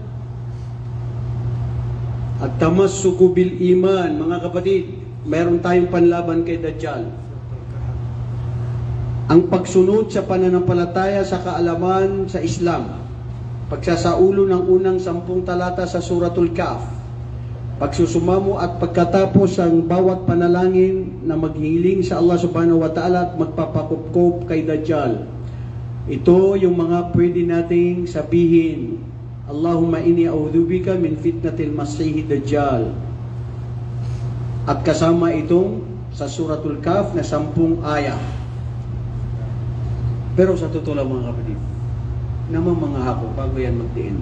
[SPEAKER 1] at tamassuku bil iman, mga kapatid, meron tayong panlaban kay Dajjal. Ang pagsunod sa pananampalataya sa kaalaman sa Islam. Pagsasaulo ng unang 10 talata sa Suratul Kahf. Pagsusumamo at pagkatapos ang bawat panalangin na maghiling sa Allah subhanahu wa ta'ala at magpapakupkop kay Dajjal. Ito yung mga pwede nating sabihin. Allahumma inni a'udzubika min fitnatil masih Dajjal. At kasama itong sa Suratul Kahf na 10 ayah. Pero sa totoo lang mga kapatid, naman mga hako, bago yan magdiin,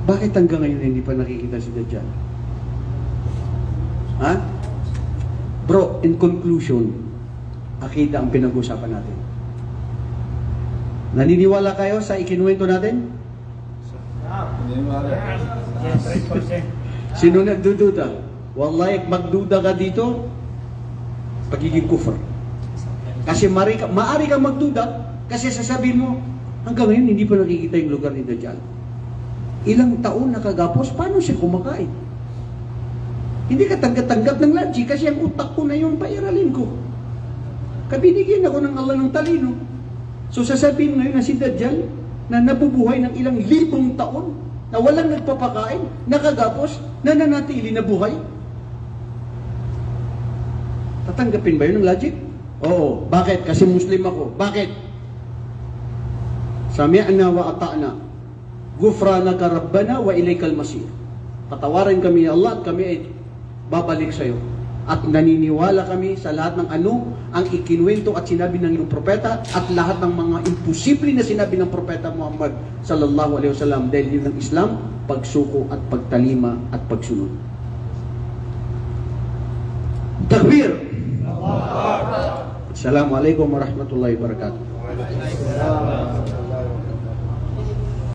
[SPEAKER 1] bakit hanggang ngayon hindi pa nakikita si Dajjal? Ha? Bro, in conclusion, akida ang pinag-usapan natin. Naniniwala kayo sa ikinuwento natin?
[SPEAKER 2] Yes, 100%.
[SPEAKER 1] Sino nagdududa? Wallahi, magduda ka dito, pagiging kufr. Kasi maari kang magduda, kasi sasabihin mo, hanggang ngayon hindi pa nakikita yung lugar ni Dajjal. Ilang taon nakagapos, paano siya kumakain? Hindi ka tanggap-tanggap ng lunch, kasi ang utak ko na yun, pairalin ko. Kabinigyan ako ng Allah ng talino. So sasabihin ngayon na si Dajjal, na nabubuhay ng ilang 1,000 taon, na walang nagpapakain, nakagapos, nananatili na buhay. Tatanggapin ba yun ng logic? Oo. Bakit? Kasi Muslim ako. Bakit? Sami'na wa ata'na. Ghufranaka rabbana wa ilaykal masir. Patawarin kami ni Allah at kami ay babalik sa iyo. At naniniwala kami sa lahat ng ano ang ikinuwento at sinabi ng iyong propeta at lahat ng mga imposible na sinabi ng propeta Muhammad sallallahu alaihi wasallam, dahil yun ng Islam, pagsuko at pagtalima at pagsunod. Takbir! Assalamualaikum warahmatullahi wabarakatuh.